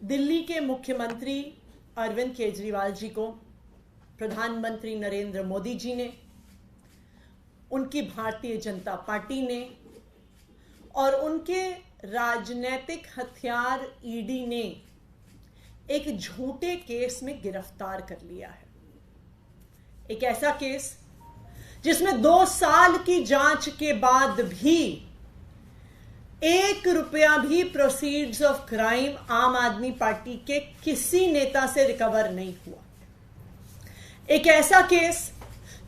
दिल्ली के मुख्यमंत्री अरविंद केजरीवाल जी को प्रधानमंत्री नरेंद्र मोदी जी ने, उनकी भारतीय जनता पार्टी ने और उनके राजनीतिक हथियार ईडी ने एक झूठे केस में गिरफ्तार कर लिया है। एक ऐसा केस जिसमें 2 साल की जांच के बाद भी 1 रुपया भी प्रोसीड्स ऑफ क्राइम आम आदमी पार्टी के किसी नेता से रिकवर नहीं हुआ। एक ऐसा केस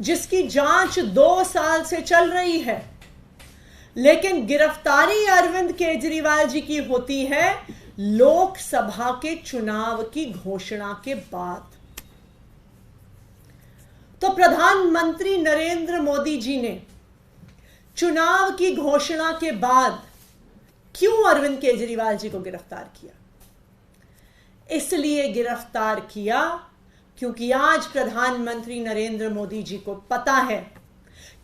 जिसकी जांच 2 साल से चल रही है, लेकिन गिरफ्तारी अरविंद केजरीवाल जी की होती है लोकसभा के चुनाव की घोषणा के बाद। तो प्रधानमंत्री नरेंद्र मोदी जी ने चुनाव की घोषणा के बाद क्यों अरविंद केजरीवाल जी को गिरफ्तार किया? इसलिए गिरफ्तार किया क्योंकि आज प्रधानमंत्री नरेंद्र मोदी जी को पता है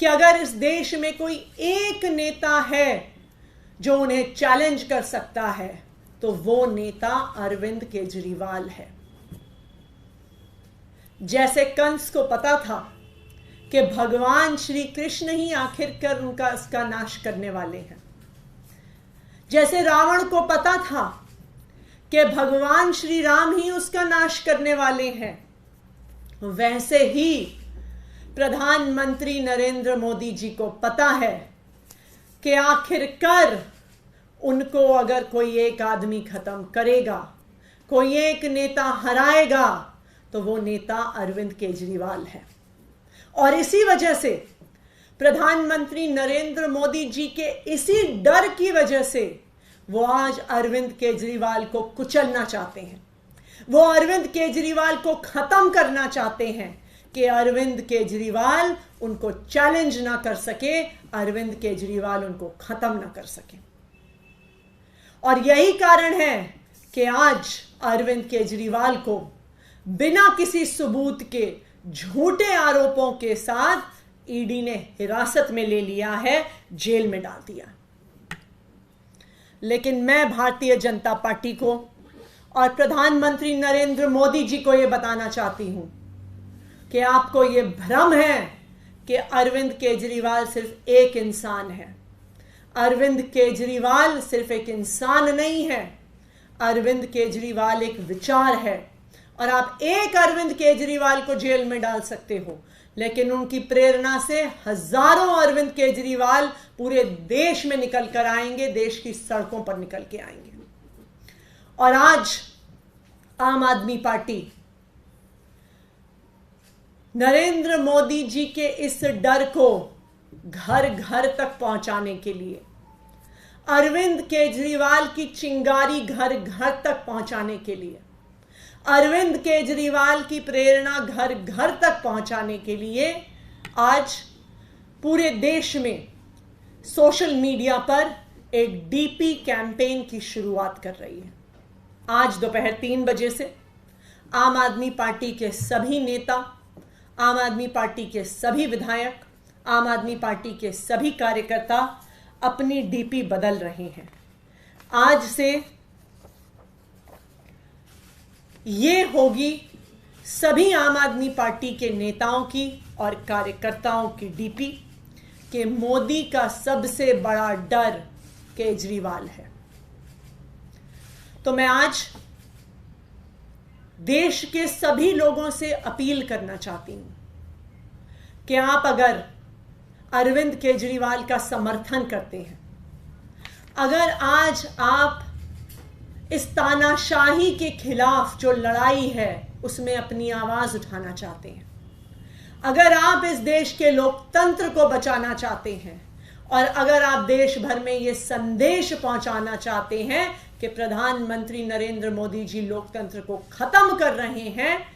कि अगर इस देश में कोई एक नेता है जो उन्हें चैलेंज कर सकता है तो वो नेता अरविंद केजरीवाल है। जैसे कंस को पता था कि भगवान श्री कृष्ण ही आखिरकार उसका नाश करने वाले हैं, जैसे रावण को पता था कि भगवान श्री राम ही उसका नाश करने वाले हैं, वैसे ही प्रधानमंत्री नरेंद्र मोदी जी को पता है कि आखिरकार उनको अगर कोई एक आदमी खत्म करेगा, कोई एक नेता हराएगा, तो वो नेता अरविंद केजरीवाल है। और इसी वजह से प्रधानमंत्री नरेंद्र मोदी जी के इसी डर की वजह से वो आज अरविंद केजरीवाल को कुचलना चाहते हैं। वो अरविंद केजरीवाल को खत्म करना चाहते हैं कि अरविंद केजरीवाल उनको चैलेंज ना कर सके, अरविंद केजरीवाल उनको खत्म ना कर सके। और यही कारण है कि आज अरविंद केजरीवाल को बिना किसी सबूत के झूठे आरोपों के साथ ईडी ने हिरासत में ले लिया है, जेल में डाल दिया। लेकिन मैं भारतीय जनता पार्टी को और प्रधानमंत्री नरेंद्र मोदी जी को यह बताना चाहती हूं कि आपको यह भ्रम है कि अरविंद केजरीवाल सिर्फ एक इंसान है। अरविंद केजरीवाल सिर्फ एक इंसान नहीं है, अरविंद केजरीवाल एक विचार है। और आप एक अरविंद केजरीवाल को जेल में डाल सकते हो, लेकिन उनकी प्रेरणा से हजारों अरविंद केजरीवाल पूरे देश में निकल कर आएंगे, देश की सड़कों पर निकल के आएंगे। और आज आम आदमी पार्टी नरेंद्र मोदी जी के इस डर को घर घर तक पहुंचाने के लिए, अरविंद केजरीवाल की चिंगारी घर घर तक पहुंचाने के लिए, अरविंद केजरीवाल की प्रेरणा घर घर तक पहुंचाने के लिए आज पूरे देश में सोशल मीडिया पर एक डीपी कैंपेन की शुरुआत कर रही है। आज दोपहर 3 बजे से आम आदमी पार्टी के सभी नेता, आम आदमी पार्टी के सभी विधायक, आम आदमी पार्टी के सभी कार्यकर्ता अपनी डीपी बदल रहे हैं। आज से ये होगी सभी आम आदमी पार्टी के नेताओं की और कार्यकर्ताओं की डीपी कि मोदी का सबसे बड़ा डर केजरीवाल है। तो मैं आज देश के सभी लोगों से अपील करना चाहती हूं कि आप अगर अरविंद केजरीवाल का समर्थन करते हैं, अगर आज आप इस तानाशाही के खिलाफ जो लड़ाई है उसमें अपनी आवाज उठाना चाहते हैं, अगर आप इस देश के लोकतंत्र को बचाना चाहते हैं और अगर आप देश भर में ये संदेश पहुंचाना चाहते हैं कि प्रधानमंत्री नरेंद्र मोदी जी लोकतंत्र को खत्म कर रहे हैं,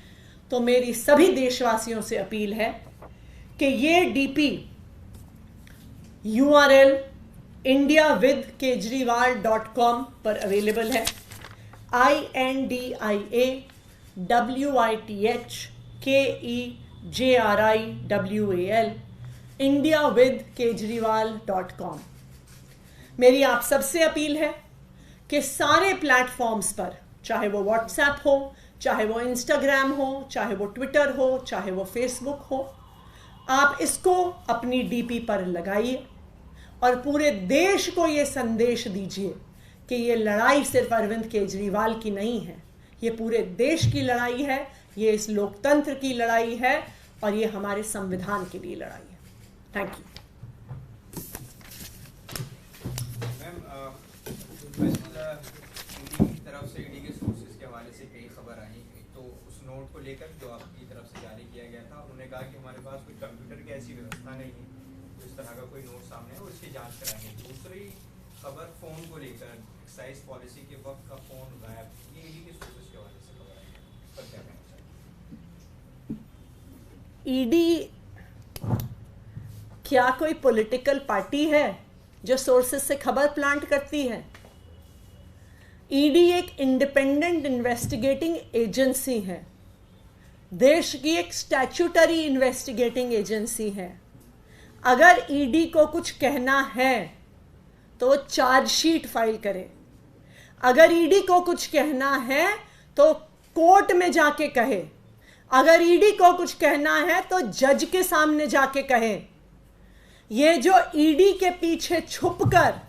तो मेरी सभी देशवासियों से अपील है कि ये डीपी URL indiawithkejriwal.com पर अवेलेबल है। INDIAWITHKEJRIWAL indiawithkejriwal.com। मेरी आप सबसे अपील है कि सारे प्लेटफॉर्म्स पर, चाहे वो व्हाट्सएप हो, चाहे वो इंस्टाग्राम हो, चाहे वो ट्विटर हो, चाहे वो फेसबुक हो, आप इसको अपनी डीपी पर लगाइए और पूरे देश को ये संदेश दीजिए कि ये लड़ाई सिर्फ अरविंद केजरीवाल की नहीं है, ये पूरे देश की लड़ाई है, ये इस लोकतंत्र की लड़ाई है और ये हमारे संविधान के लिए लड़ाई है। Thank you. ईडी के सोर्सेज के हवाले से कई खबर आई, तो उस नोट को लेकर जो आपकी तरफ से जारी किया गया था, उन्होंने कहा कि हमारे पास कोई कंप्यूटर की ऐसी व्यवस्था नहीं है तो इस तरह का कोई नोट सामने है और इसकी जांच कराएंगे। दूसरी खबर फोन को लेकर, एक्साइज पॉलिसी के वक्त का फोन गायब, ये ईडी के सोर्सेज के हवाले से खबर आई, पर क्या कहना चाहिए? ईडी क्या कोई पॉलिटिकल पार्टी है जो सोर्सेज से खबर प्लांट करती है? ईडी एक इंडिपेंडेंट इन्वेस्टिगेटिंग एजेंसी है, देश की एक स्टैट्यूटरी इन्वेस्टिगेटिंग एजेंसी है। अगर ईडी को कुछ कहना है तो वो चार्जशीट फाइल करे, अगर ईडी को कुछ कहना है तो कोर्ट में जाके कहे, अगर ईडी को कुछ कहना है तो जज के सामने जाके कहे। ये जो ईडी के पीछे छुपकर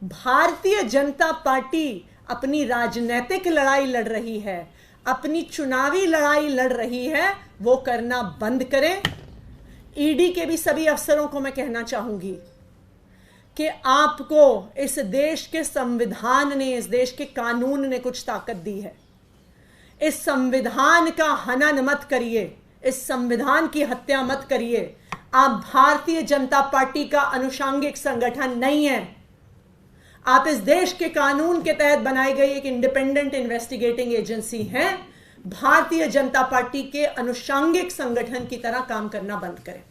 भारतीय जनता पार्टी अपनी राजनीतिक लड़ाई लड़ रही है, अपनी चुनावी लड़ाई लड़ रही है, वो करना बंद करें। ईडी के भी सभी अफसरों को मैं कहना चाहूंगी कि आपको इस देश के संविधान ने, इस देश के कानून ने कुछ ताकत दी है। इस संविधान का हनन मत करिए, इस संविधान की हत्या मत करिए। आप भारतीय जनता पार्टी का अनुषांगिक संगठन नहीं है, आप इस देश के कानून के तहत बनाई गई एक इंडिपेंडेंट इन्वेस्टिगेटिंग एजेंसी हैं। भारतीय जनता पार्टी के अनुषांगिक संगठन की तरह काम करना बंद करें।